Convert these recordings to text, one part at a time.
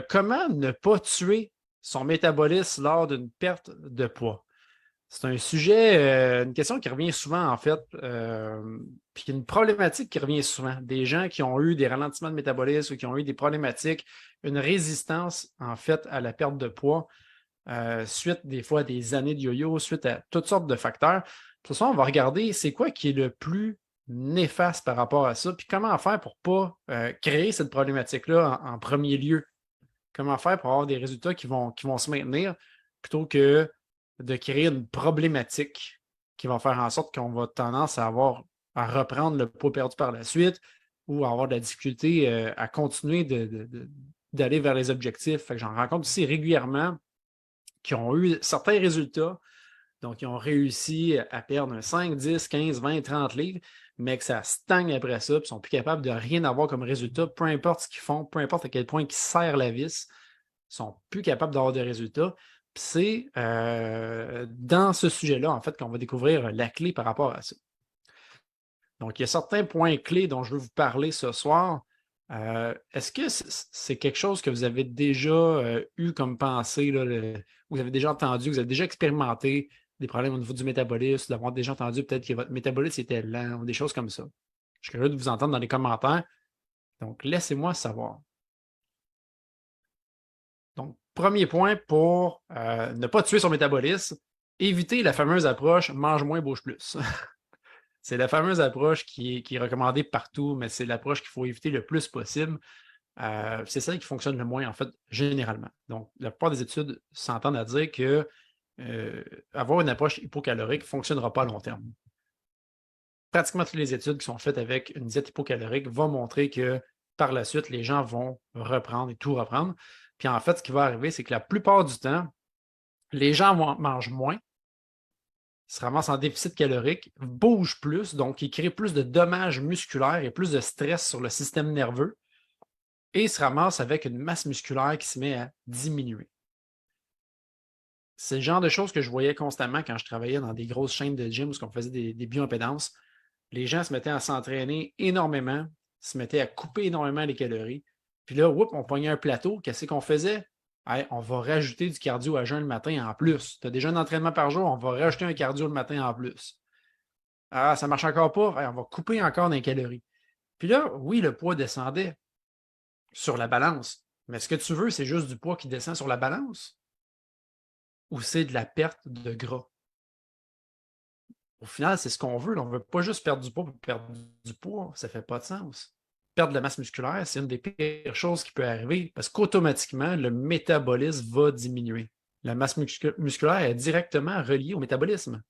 comment ne pas tuer son métabolisme lors d'une perte de poids? C'est un sujet, une question qui revient souvent, en fait, puis une problématique qui revient souvent. Des gens qui ont eu des ralentissements de métabolisme ou qui ont eu des problématiques, une résistance, en fait, à la perte de poids, suite des fois à des années de yo-yo, suite à toutes sortes de facteurs. Pour ça, on va regarder c'est quoi qui est le plus néfaste par rapport à ça, puis comment faire pour ne pas créer cette problématique-là en premier lieu. Comment faire pour avoir des résultats qui vont se maintenir plutôt que de créer une problématique qui va faire en sorte qu'on va tendance à reprendre le poids perdu par la suite ou à avoir de la difficulté à continuer d'aller vers les objectifs. Fait que j'en rencontre aussi régulièrement qui ont eu certains résultats, donc ils ont réussi à perdre un 5, 10, 15, 20, 30 livres, mais que ça stagne après ça, puis ils ne sont plus capables de rien avoir comme résultat, peu importe ce qu'ils font, peu importe à quel point ils serrent la vis, ils ne sont plus capables d'avoir des résultats. Puis c'est dans ce sujet-là, en fait, qu'on va découvrir la clé par rapport à ça. Donc, il y a certains points clés dont je veux vous parler ce soir. Est-ce que c'est quelque chose que vous avez déjà eu comme pensée, là, vous avez déjà entendu, vous avez déjà expérimenté des problèmes au niveau du métabolisme, d'avoir déjà entendu peut-être que votre métabolisme était lent ou des choses comme ça? Je suis curieux de vous entendre dans les commentaires. Donc, laissez-moi savoir. Donc, premier point pour ne pas tuer son métabolisme, éviter la fameuse approche mange moins, bouge plus. C'est la fameuse approche qui est recommandée partout, mais c'est l'approche qu'il faut éviter le plus possible. C'est celle qui fonctionne le moins, en fait, généralement. Donc, la plupart des études s'entendent à dire que avoir une approche hypocalorique ne fonctionnera pas à long terme. Pratiquement toutes les études qui sont faites avec une diète hypocalorique vont montrer que par la suite, les gens vont reprendre et tout reprendre. Puis en fait, ce qui va arriver, c'est que la plupart du temps, les gens mangent moins, se ramassent en déficit calorique, bougent plus, donc ils créent plus de dommages musculaires et plus de stress sur le système nerveux et se ramassent avec une masse musculaire qui se met à diminuer. C'est le genre de choses que je voyais constamment quand je travaillais dans des grosses chaînes de gym où on faisait des bioimpédances. Les gens se mettaient à s'entraîner énormément, se mettaient à couper énormément les calories. Puis là, on pognait un plateau. Qu'est-ce qu'on faisait? Hey, on va rajouter du cardio à jeun le matin en plus. Tu as déjà un entraînement par jour, on va rajouter un cardio le matin en plus. Ah, ça marche encore pas? Hey, on va couper encore des calories. Puis là, oui, le poids descendait sur la balance. Mais ce que tu veux, c'est juste du poids qui descend sur la balance? Ou c'est de la perte de gras? Au final, c'est ce qu'on veut. On ne veut pas juste perdre du poids pour perdre du poids. Ça ne fait pas de sens. Perdre de la masse musculaire, c'est une des pires choses qui peut arriver parce qu'automatiquement, le métabolisme va diminuer. La masse musculaire est directement reliée au métabolisme.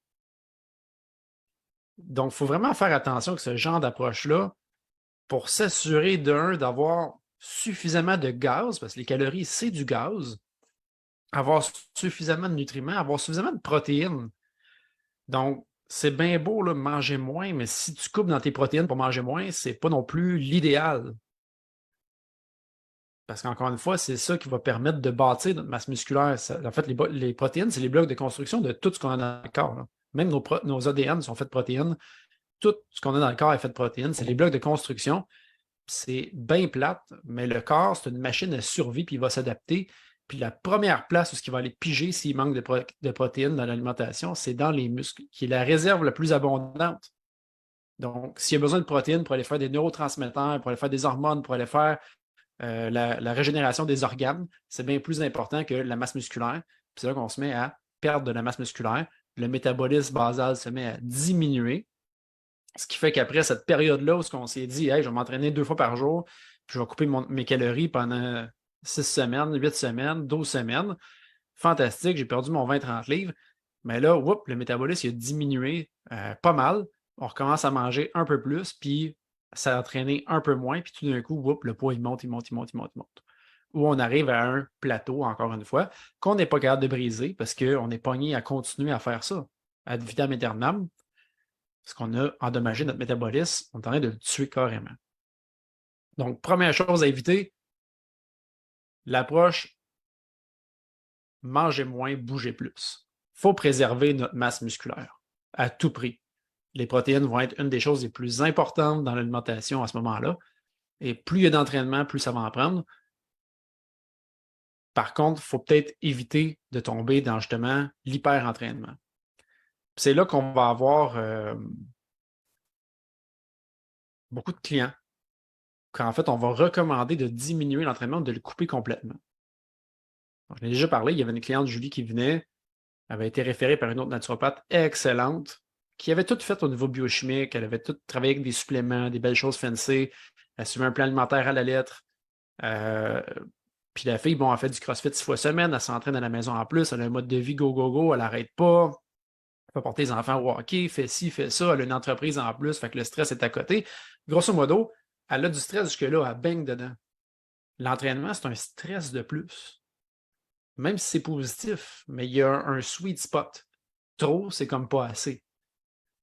Donc, il faut vraiment faire attention avec ce genre d'approche-là pour s'assurer d'avoir suffisamment de gaz, parce que les calories, c'est du gaz, avoir suffisamment de nutriments, avoir suffisamment de protéines. Donc, c'est bien beau là, manger moins, mais si tu coupes dans tes protéines pour manger moins, c'est pas non plus l'idéal. Parce qu'encore une fois, c'est ça qui va permettre de bâtir notre masse musculaire. En fait, les protéines, c'est les blocs de construction de tout ce qu'on a dans le corps. Là. Même nos ADN sont faits de protéines. Tout ce qu'on a dans le corps est fait de protéines. C'est les blocs de construction. C'est bien plate, mais le corps, c'est une machine à survie, puis il va s'adapter. Puis la première place où il va aller piger s'il manque de protéines dans l'alimentation, c'est dans les muscles, qui est la réserve la plus abondante. Donc, s'il y a besoin de protéines pour aller faire des neurotransmetteurs, pour aller faire des hormones, pour aller faire la régénération des organes, c'est bien plus important que la masse musculaire. Puis c'est là qu'on se met à perdre de la masse musculaire. Le métabolisme basal se met à diminuer. Ce qui fait qu'après cette période-là où on s'est dit, hey, je vais m'entraîner 2 fois par jour, puis je vais couper mes calories pendant 6 semaines, 8 semaines, 12 semaines. Fantastique, j'ai perdu mon 20-30 livres. Mais là, le métabolisme il a diminué pas mal. On recommence à manger un peu plus, puis ça a entraîné un peu moins, puis tout d'un coup, le poids, il monte, il monte, il monte, il monte, il monte. Où on arrive à un plateau, encore une fois, qu'on n'est pas capable de briser parce qu'on est pogné à continuer à faire ça ad vitam aeternam. Parce qu'on a endommagé notre métabolisme, on est en train de le tuer carrément. Donc, première chose à éviter, l'approche manger moins, bouger plus. Il faut préserver notre masse musculaire à tout prix. Les protéines vont être une des choses les plus importantes dans l'alimentation à ce moment-là. Et plus il y a d'entraînement, plus ça va en prendre. Par contre, il faut peut-être éviter de tomber dans justement l'hyper-entraînement. C'est là qu'on va avoir beaucoup de clients qu'en fait, on va recommander de diminuer l'entraînement, de le couper complètement. Donc, j'en ai déjà parlé, il y avait une cliente, Julie, qui venait, avait été référée par une autre naturopathe excellente, qui avait tout fait au niveau biochimique, elle avait tout travaillé avec des suppléments, des belles choses fancy, elle suivait un plan alimentaire à la lettre. Puis la fille, bon, elle fait du CrossFit 6 fois semaine, elle s'entraîne à la maison en plus, elle a un mode de vie go, go, go, elle n'arrête pas. Elle peut porter les enfants au hockey, fait ci, fait ça, elle a une entreprise en plus, fait que le stress est à côté. Grosso modo, elle a du stress jusque-là, elle baigne dedans. L'entraînement, c'est un stress de plus. Même si c'est positif, mais il y a un sweet spot. Trop, c'est comme pas assez.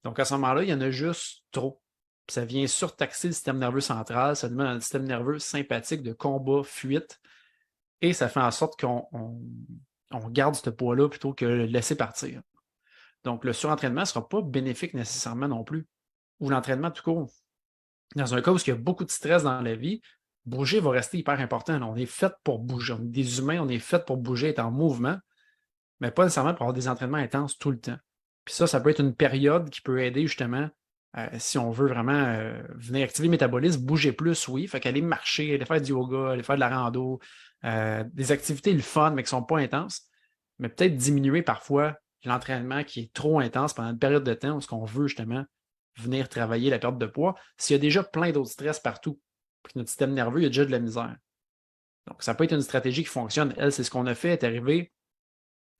Donc à ce moment-là, il y en a juste trop. Puis ça vient surtaxer le système nerveux central, ça demande un système nerveux sympathique de combat, fuite, et ça fait en sorte qu'on garde ce poids-là plutôt que le laisser partir. Donc, le surentraînement ne sera pas bénéfique nécessairement non plus. Ou l'entraînement tout court. Dans un cas où il y a beaucoup de stress dans la vie, bouger va rester hyper important. On est fait pour bouger. On est des humains, on est fait pour bouger, être en mouvement, mais pas nécessairement pour avoir des entraînements intenses tout le temps. Puis ça peut être une période qui peut aider justement, si on veut vraiment venir activer le métabolisme, bouger plus, oui. Fait qu'aller marcher, aller faire du yoga, aller faire de la rando, des activités le fun, mais qui ne sont pas intenses, mais peut-être diminuer parfois l'entraînement qui est trop intense pendant une période de temps où ce qu'on veut justement venir travailler la perte de poids, s'il y a déjà plein d'autres stress partout, puis que notre système nerveux, il y a déjà de la misère. Donc, ça peut être une stratégie qui fonctionne. Elle, c'est ce qu'on a fait, est arrivé,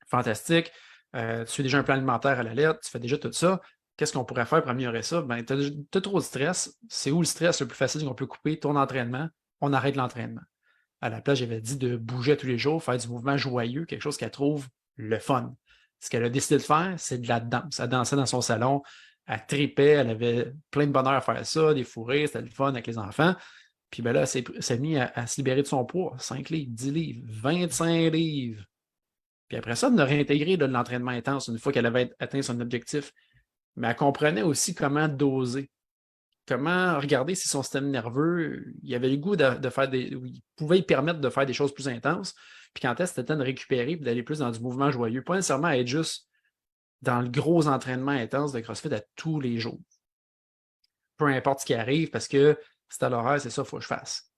fantastique, tu fais déjà un plan alimentaire à la lettre, tu fais déjà tout ça. Qu'est-ce qu'on pourrait faire pour améliorer ça? Ben, tu as trop de stress. C'est où le stress le plus facile qu'on peut couper? Ton entraînement, on arrête l'entraînement. À la place, j'avais dit de bouger tous les jours, faire du mouvement joyeux, quelque chose qu'elle trouve le fun. Ce qu'elle a décidé de faire, c'est de la danse. Elle dansait dans son salon, elle tripait, elle avait plein de bonheur à faire ça, des fous rires, c'était le fun avec les enfants. Puis ben là, elle s'est mise à se libérer de son poids. 5 livres, 10 livres, 25 livres. Puis après ça, de réintégrer de l'entraînement intense une fois qu'elle avait atteint son objectif. Mais elle comprenait aussi comment doser. Comment regarder si son système nerveux, il avait le goût de faire il pouvait y permettre de faire des choses plus intenses, puis quand est-ce que c'était de récupérer et d'aller plus dans du mouvement joyeux. Pas nécessairement être juste dans le gros entraînement intense de CrossFit à tous les jours. Peu importe ce qui arrive, parce que c'est à l'horaire, c'est ça, il faut que je fasse.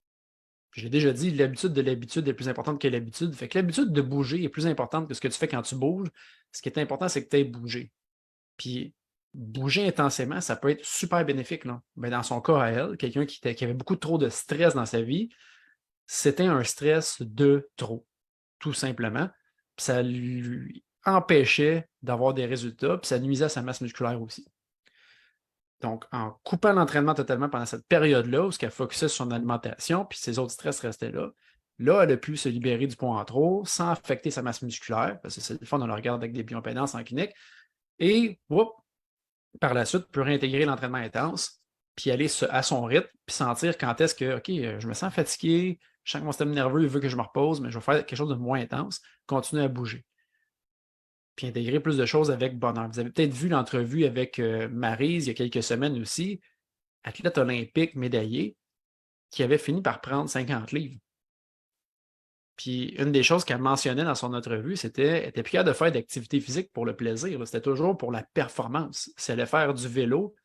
J'ai déjà dit, l'habitude de l'habitude est plus importante que l'habitude. Fait que l'habitude de bouger est plus importante que ce que tu fais quand tu bouges. Ce qui est important, c'est que tu aies bougé. Puis bouger intensément, ça peut être super bénéfique. Là. Ben, dans son cas à elle, quelqu'un qui avait beaucoup trop de stress dans sa vie, c'était un stress de trop, tout simplement. Puis ça lui empêchait d'avoir des résultats, puis ça nuisait à sa masse musculaire aussi. Donc, en coupant l'entraînement totalement pendant cette période-là, où elle focusait sur son alimentation, puis ses autres stress restaient là, elle a pu se libérer du poids en trop sans affecter sa masse musculaire, parce que c'est le fun, on le regarde avec des bioimpédances en clinique, et par la suite, peut réintégrer l'entraînement intense, puis aller à son rythme, puis sentir quand est-ce que, OK, je me sens fatigué, je sens que mon système nerveux veut que je me repose, mais je vais faire quelque chose de moins intense, continuer à bouger. Puis intégrer plus de choses avec bonheur. Vous avez peut-être vu l'entrevue avec Maryse il y a quelques semaines aussi, athlète olympique médaillé, qui avait fini par prendre 50 livres. Puis une des choses qu'elle mentionnait dans son entrevue, c'était qu'elle était plus capable de faire d'activité physique pour le plaisir. C'était toujours pour la performance. Si elle allait faire du vélo,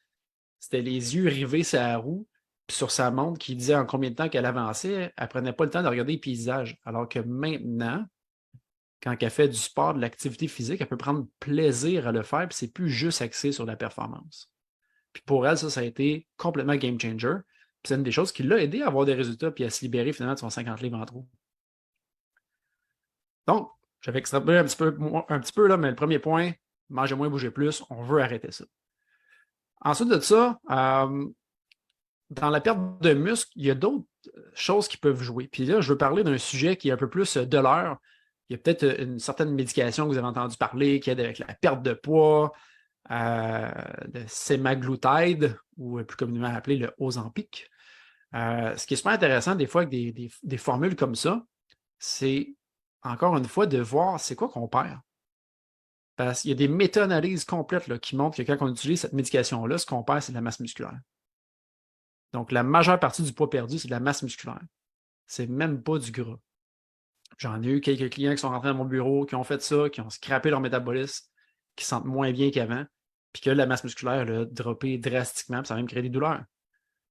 c'était les yeux rivés sur la roue, puis sur sa montre qui disait en combien de temps qu'elle avançait, elle ne prenait pas le temps de regarder les paysages. Alors que maintenant, quand elle fait du sport, de l'activité physique, elle peut prendre plaisir à le faire, puis c'est plus juste axé sur la performance. Puis pour elle, ça a été complètement game changer. Puis c'est une des choses qui l'a aidé à avoir des résultats puis à se libérer finalement de son 50 livres en trop. Donc, j'avais extrapolé un petit peu là, mais le premier point, manger moins, bouger plus, on veut arrêter ça. Ensuite de ça, dans la perte de muscle, il y a d'autres choses qui peuvent jouer. Puis là, je veux parler d'un sujet qui est un peu plus de l'heure. Il y a peut-être une certaine médication que vous avez entendu parler qui aide avec la perte de poids, le semaglutide, ou plus communément appelé le Ozempic. Ce qui est super intéressant des fois avec des formules comme ça, c'est encore une fois de voir c'est quoi qu'on perd. Parce qu'il y a des méta-analyses complètes là, qui montrent que quand on utilise cette médication-là, ce qu'on perd, c'est de la masse musculaire. Donc, la majeure partie du poids perdu, c'est de la masse musculaire. C'est même pas du gras. J'en ai eu quelques clients qui sont rentrés dans mon bureau, qui ont fait ça, qui ont scrappé leur métabolisme, qui se sentent moins bien qu'avant, puis que la masse musculaire a droppé drastiquement, puis ça a même créé des douleurs.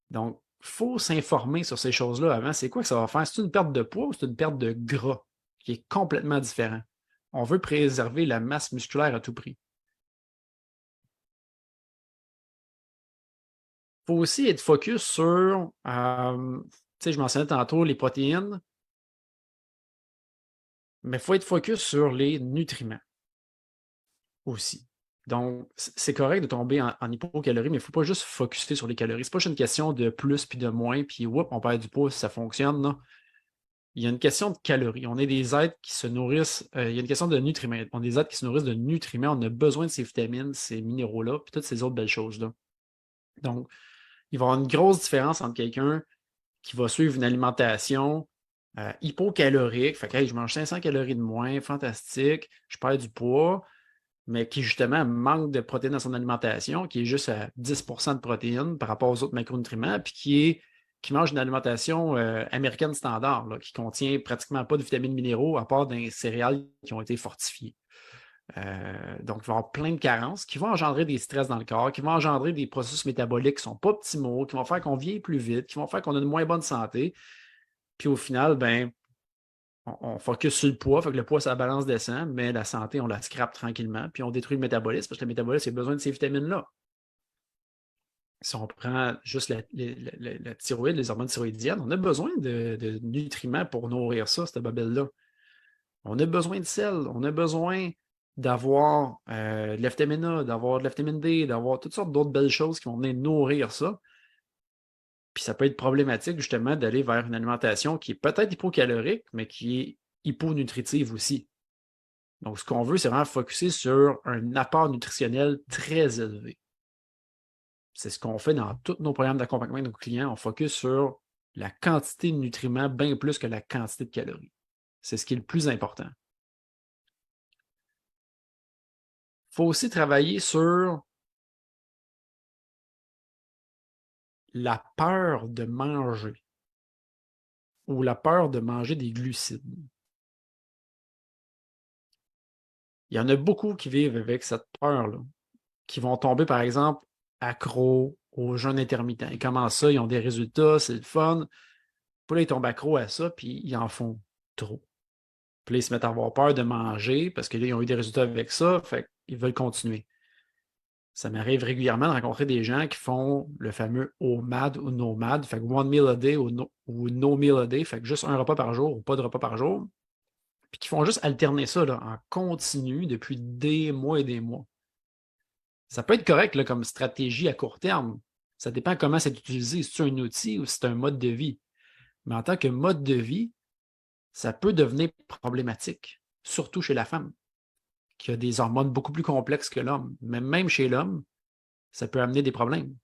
Donc, il faut s'informer sur ces choses-là avant. C'est quoi que ça va faire? C'est une perte de poids ou c'est une perte de gras qui est complètement différent? On veut préserver la masse musculaire à tout prix. Il faut aussi être focus sur, je mentionnais tantôt les protéines, mais il faut être focus sur les nutriments aussi. Donc, c'est correct de tomber en hypocalorie, mais il ne faut pas juste focuser sur les calories. Ce n'est pas juste une question de plus puis de moins, puis on perd du poids si ça fonctionne. Non. Il y a une question de calories. On est des êtres qui se nourrissent, il y a une question de nutriments. On est des êtres qui se nourrissent de nutriments. On a besoin de ces vitamines, ces minéraux-là, puis toutes ces autres belles choses-là. Donc, il va y avoir une grosse différence entre quelqu'un qui va suivre une alimentation hypocalorique, fait que hey, je mange 500 calories de moins, fantastique, je perds du poids, mais qui justement manque de protéines dans son alimentation, qui est juste à 10% de protéines par rapport aux autres macronutriments, puis qui mange une alimentation américaine standard, là, qui contient pratiquement pas de vitamines minéraux à part des céréales qui ont été fortifiées. Donc, il va y avoir plein de carences qui vont engendrer des stress dans le corps, qui vont engendrer des processus métaboliques qui ne sont pas optimaux, qui vont faire qu'on vieillit plus vite, qui vont faire qu'on a une moins bonne santé. Puis au final, ben, on focus sur le poids, fait que le poids, sa balance descend, mais la santé, on la scrape tranquillement, puis on détruit le métabolisme parce que le métabolisme a besoin de ces vitamines-là. Si on prend juste la thyroïde, les hormones thyroïdiennes, on a besoin de nutriments pour nourrir ça, cette babelle-là. On a besoin de sel, on a besoin d'avoir de la vitamine A, d'avoir de la vitamine D, d'avoir toutes sortes d'autres belles choses qui vont venir nourrir ça. Puis ça peut être problématique justement d'aller vers une alimentation qui est peut-être hypocalorique, mais qui est hyponutritive aussi. Donc, ce qu'on veut, c'est vraiment focusser sur un apport nutritionnel très élevé. C'est ce qu'on fait dans tous nos programmes d'accompagnement de nos clients. On focus sur la quantité de nutriments bien plus que la quantité de calories. C'est ce qui est le plus important. Il faut aussi travailler sur la peur de manger ou la peur de manger des glucides. Il y en a beaucoup qui vivent avec cette peur-là, qui vont tomber, par exemple, accro au jeûne intermittent. Ils commencent ça, ils ont des résultats, c'est le fun. Puis là, ils tombent accro à ça, puis ils en font trop. Puis là, ils se mettent à avoir peur de manger parce que là, ils ont eu des résultats avec ça, fait qu'ils veulent continuer. Ça m'arrive régulièrement de rencontrer des gens qui font le fameux OMAD ou NOMAD, fait que one meal a day ou no meal a day, fait que juste un repas par jour ou pas de repas par jour, puis qui font juste alterner ça là, en continu depuis des mois et des mois. Ça peut être correct là, comme stratégie à court terme. Ça dépend comment c'est utilisé, si c'est un outil ou si c'est un mode de vie. Mais en tant que mode de vie, ça peut devenir problématique, surtout chez la femme, qui a des hormones beaucoup plus complexes que l'homme. Mais même chez l'homme, ça peut amener des problèmes.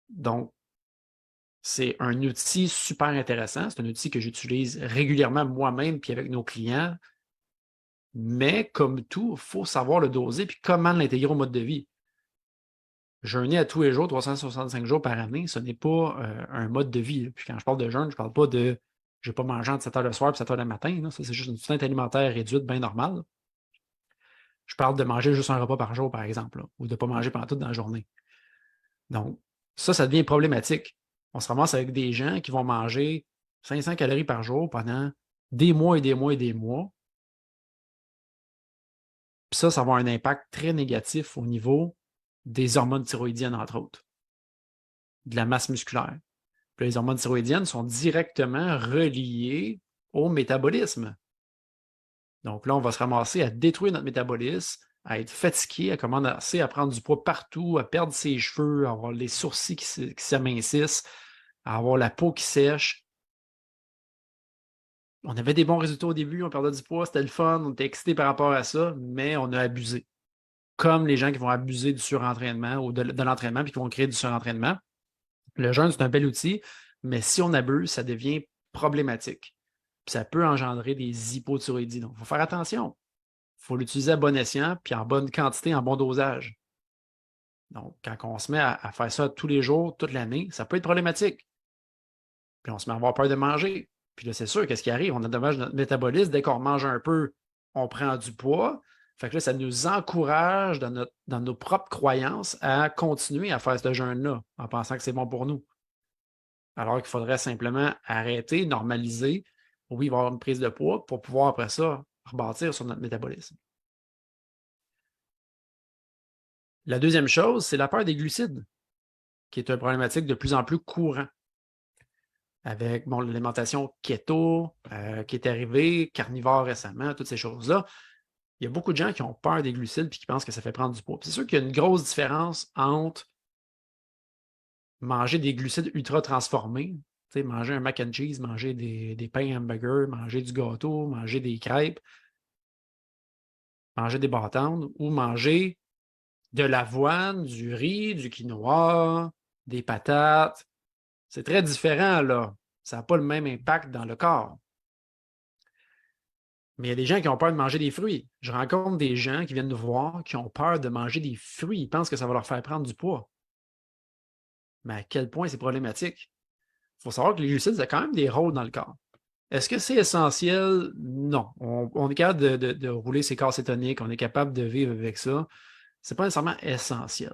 Donc, c'est un outil super intéressant. C'est un outil que j'utilise régulièrement moi-même puis avec nos clients. Mais comme tout, il faut savoir le doser puis comment l'intégrer au mode de vie. Jeûner à tous les jours, 365 jours par année, ce n'est pas un mode de vie. Puis quand je parle de jeûne, je ne parle pas de je ne vais pas manger entre 7 heures le soir et 7 heures le matin. Là. Ça, c'est juste une faim alimentaire réduite, bien normale. Je parle de manger juste un repas par jour, par exemple, là, ou de ne pas manger pendant toute la journée. Donc, ça devient problématique. On se ramasse avec des gens qui vont manger 500 calories par jour pendant des mois et des mois et des mois. Puis ça va avoir un impact très négatif au niveau des hormones thyroïdiennes, entre autres, de la masse musculaire. Puis les hormones thyroïdiennes sont directement reliées au métabolisme. Donc là, on va se ramasser à détruire notre métabolisme, à être fatigué, à commencer à prendre du poids partout, à perdre ses cheveux, à avoir les sourcils qui s'amincissent, à avoir la peau qui sèche. On avait des bons résultats au début, on perdait du poids, c'était le fun, on était excité par rapport à ça, mais on a abusé. Comme les gens qui vont abuser du surentraînement ou de l'entraînement puis qui vont créer du surentraînement. Le jeûne, c'est un bel outil, mais si on abuse, ça devient problématique. Puis ça peut engendrer des hypothyroïdies. Donc, il faut faire attention. Il faut l'utiliser à bon escient, puis en bonne quantité, en bon dosage. Donc, quand on se met à faire ça tous les jours, toute l'année, ça peut être problématique. Puis on se met à avoir peur de manger. Puis là, c'est sûr, qu'est-ce qui arrive? On endommage notre métabolisme. Dès qu'on mange un peu, on prend du poids. Fait que là, ça nous encourage dans nos propres croyances à continuer à faire ce jeûne-là en pensant que c'est bon pour nous. Alors qu'il faudrait simplement arrêter, normaliser. Oui, il va y avoir une prise de poids pour pouvoir, après ça, rebâtir sur notre métabolisme. La deuxième chose, c'est la peur des glucides, qui est une problématique de plus en plus courante. Avec l'alimentation keto qui est arrivée, carnivore récemment, toutes ces choses-là, il y a beaucoup de gens qui ont peur des glucides et qui pensent que ça fait prendre du poids. C'est sûr qu'il y a une grosse différence entre manger des glucides ultra transformés, manger un mac and cheese, manger des pains hamburgers, manger du gâteau, manger des crêpes, manger des bâtons ou manger de l'avoine, du riz, du quinoa, des patates. C'est très différent, là. Ça n'a pas le même impact dans le corps. Mais il y a des gens qui ont peur de manger des fruits. Je rencontre des gens qui viennent nous voir qui ont peur de manger des fruits. Ils pensent que ça va leur faire prendre du poids. Mais à quel point c'est problématique? Il faut savoir que les glucides, ça a quand même des rôles dans le corps. Est-ce que c'est essentiel? Non. On est capable de rouler ses corps cétoniques, on est capable de vivre avec ça. Ce n'est pas nécessairement essentiel.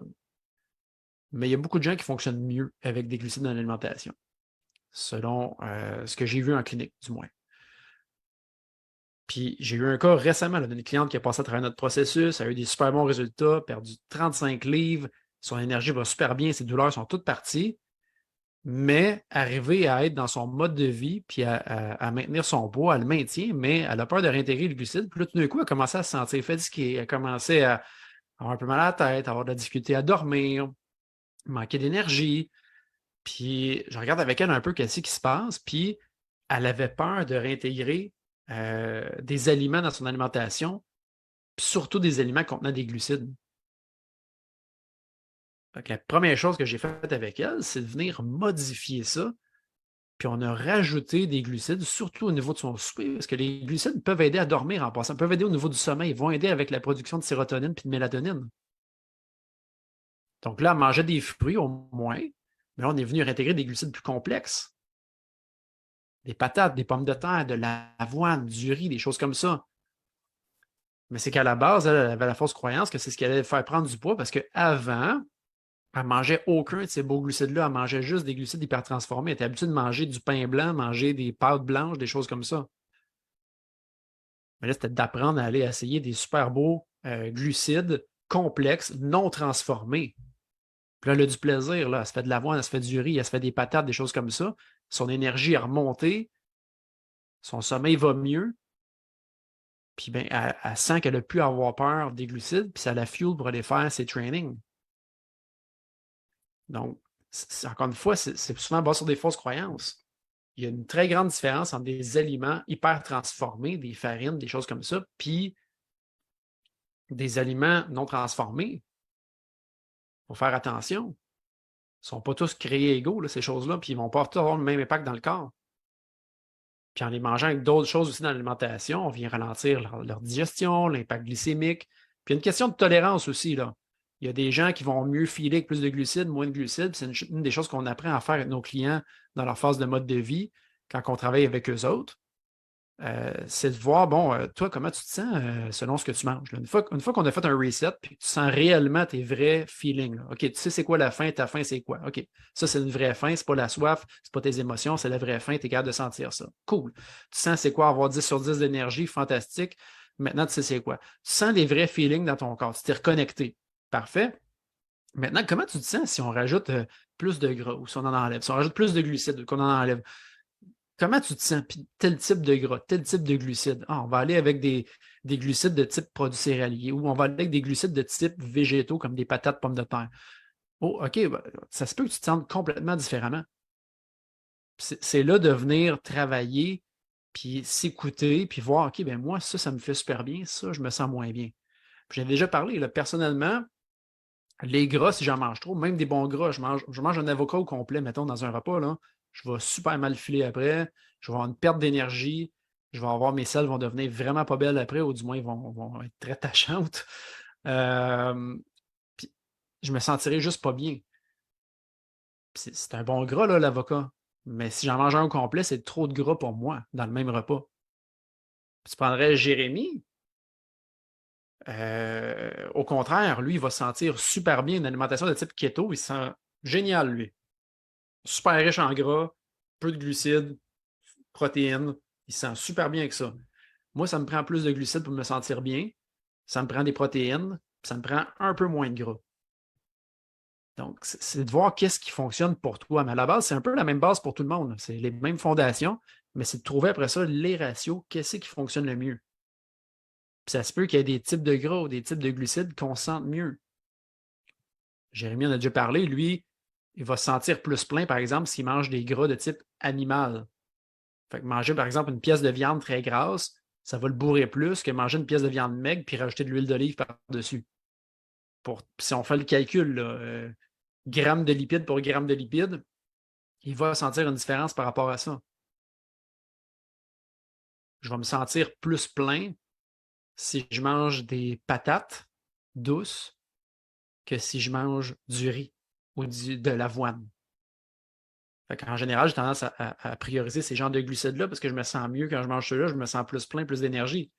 Mais il y a beaucoup de gens qui fonctionnent mieux avec des glucides dans l'alimentation, selon ce que j'ai vu en clinique, du moins. Puis j'ai eu un cas récemment d'une cliente qui a passé à travers notre processus, a eu des super bons résultats, perdu 35 livres, son énergie va super bien, ses douleurs sont toutes parties, mais arriver à être dans son mode de vie, puis à maintenir son poids, elle le maintient, mais elle a peur de réintégrer le glucide. Puis là, tout d'un coup, elle a commencé à se sentir fatiguée, elle a commencé à avoir un peu mal à la tête, à avoir de la difficulté à dormir, manquer d'énergie. Puis je regarde avec elle un peu qu'est-ce qui se passe, puis elle avait peur de réintégrer des aliments dans son alimentation, puis surtout des aliments contenant des glucides. Donc, la première chose que j'ai faite avec elle, c'est de venir modifier ça, puis on a rajouté des glucides, surtout au niveau de son souper, parce que les glucides peuvent aider à dormir en passant, peuvent aider au niveau du sommeil, ils vont aider avec la production de sérotonine puis de mélatonine. Donc là, elle mangeait des fruits au moins, mais là, on est venu réintégrer des glucides plus complexes. Des patates, des pommes de terre, de l'avoine, du riz, des choses comme ça. Mais c'est qu'à la base, elle avait la fausse croyance que c'est ce qui allait faire prendre du poids parce qu'avant, elle ne mangeait aucun de ces beaux glucides-là. Elle mangeait juste des glucides hyper transformés. Elle était habituée de manger du pain blanc, manger des pâtes blanches, des choses comme ça. Mais là, c'était d'apprendre à aller essayer des super beaux glucides complexes, non transformés. Puis là, elle a du plaisir. Là. Elle se fait de l'avoine, elle se fait du riz, elle se fait des patates, des choses comme ça. Son énergie est remontée. Son sommeil va mieux. Puis ben, elle sent qu'elle n'a plus à avoir peur des glucides, puis ça la fuel pour aller faire ses trainings. Donc, encore une fois, c'est souvent basé sur des fausses croyances. Il y a une très grande différence entre des aliments hyper transformés, des farines, des choses comme ça, puis des aliments non transformés. Il faut faire attention. Ils ne sont pas tous créés égaux, là, ces choses-là, puis ils ne vont pas tous avoir le même impact dans le corps. Puis en les mangeant avec d'autres choses aussi dans l'alimentation, on vient ralentir leur digestion, l'impact glycémique. Puis il y a une question de tolérance aussi, là. Il y a des gens qui vont mieux filer avec plus de glucides, moins de glucides. C'est une des choses qu'on apprend à faire avec nos clients dans leur phase de mode de vie, quand on travaille avec eux autres. C'est de voir, bon, toi, comment tu te sens selon ce que tu manges. Là. Une fois qu'on a fait un reset, puis tu sens réellement tes vrais feelings. Là. OK, tu sais c'est quoi la faim, ta faim, c'est quoi? OK, ça, c'est une vraie faim, c'est pas la soif, c'est pas tes émotions, c'est la vraie faim, tu es capable de sentir ça. Cool. Tu sens c'est quoi avoir 10 sur 10 d'énergie, fantastique. Maintenant, tu sais c'est quoi. Tu sens des vrais feelings dans ton corps, tu t'es reconnecté. Parfait. Maintenant, comment tu te sens si on rajoute plus de gras ou si on en enlève, si on rajoute plus de glucides ou qu'on en enlève? Comment tu te sens? Puis tel type de gras, tel type de glucides. Ah, on va aller avec des glucides de type produits céréaliers ou on va aller avec des glucides de type végétaux comme des patates, pommes de terre. Oh, OK, ben, ça se peut que tu te sentes complètement différemment. C'est là de venir travailler, puis s'écouter, puis voir, OK, ben moi, ça me fait super bien, ça, je me sens moins bien. J'ai déjà parlé, là, personnellement, les gras, si j'en mange trop, même des bons gras, je mange un avocat au complet, mettons, dans un repas, là, je vais super mal filer après, je vais avoir une perte d'énergie, je vais avoir mes selles vont devenir vraiment pas belles après, ou du moins, ils vont être très tachantes. Puis, je me sentirai juste pas bien. C'est un bon gras, là, l'avocat. Mais si j'en mange un au complet, c'est trop de gras pour moi dans le même repas. Tu prendrais Jérémy, au contraire, lui, il va se sentir super bien. Une alimentation de type keto, il se sent génial, lui. Super riche en gras, peu de glucides, protéines. Il se sent super bien avec ça. Moi, ça me prend plus de glucides pour me sentir bien. Ça me prend des protéines, puis ça me prend un peu moins de gras. Donc, c'est de voir qu'est-ce qui fonctionne pour toi. Mais à la base, c'est un peu la même base pour tout le monde. C'est les mêmes fondations, mais c'est de trouver après ça les ratios, qu'est-ce qui fonctionne le mieux. Puis ça se peut qu'il y ait des types de gras ou des types de glucides qu'on sente mieux. Jérémy en a déjà parlé, lui, il va se sentir plus plein, par exemple, s'il mange des gras de type animal. Fait que manger, par exemple, une pièce de viande très grasse, ça va le bourrer plus que manger une pièce de viande maigre puis rajouter de l'huile d'olive par-dessus. Si on fait le calcul, là, grammes de lipides pour grammes de lipides, il va sentir une différence par rapport à ça. Je vais me sentir plus plein si je mange des patates douces que si je mange du riz ou de l'avoine. En général, j'ai tendance à prioriser ces genres de glucides-là parce que je me sens mieux quand je mange ceux-là, je me sens plus plein, plus d'énergie.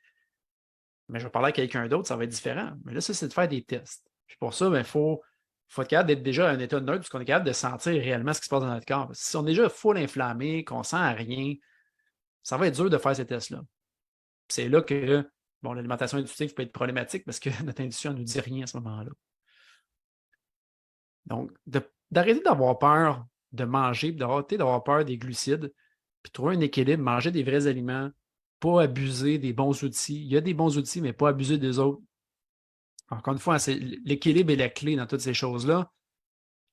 Mais je vais parler à quelqu'un d'autre, ça va être différent. Mais là, ça, c'est de faire des tests. Puis pour ça, il faut être capable d'être déjà à un état neutre, parce qu'on est capable de sentir réellement ce qui se passe dans notre corps. Si on est déjà full inflammé, qu'on sent rien, ça va être dur de faire ces tests-là. C'est là que bon, l'alimentation intuitive peut être problématique parce que notre intuition ne nous dit rien à ce moment-là. Donc, d'arrêter d'avoir peur de manger, d'arrêter d'avoir peur des glucides, puis trouver un équilibre, manger des vrais aliments, pas abuser des bons outils. Il y a des bons outils, mais pas abuser des autres. Encore une fois, l'équilibre est la clé dans toutes ces choses-là.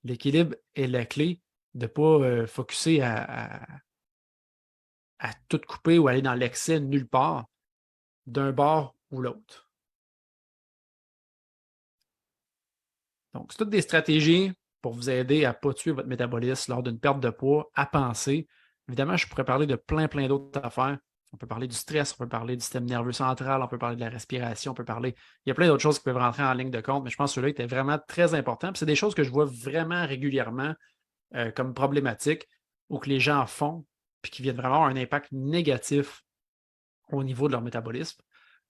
L'équilibre est la clé de ne pas focusser à tout couper ou aller dans l'excès nulle part, d'un bord ou l'autre. Donc, c'est toutes des stratégies pour vous aider à ne pas tuer votre métabolisme lors d'une perte de poids, à penser. Évidemment, je pourrais parler de plein d'autres affaires. On peut parler du stress, on peut parler du système nerveux central, on peut parler de la respiration, on peut parler. Il y a plein d'autres choses qui peuvent rentrer en ligne de compte, mais je pense que celui-là était vraiment très important. C'est des choses que je vois vraiment régulièrement comme problématiques ou que les gens font puis qui viennent vraiment avoir un impact négatif au niveau de leur métabolisme.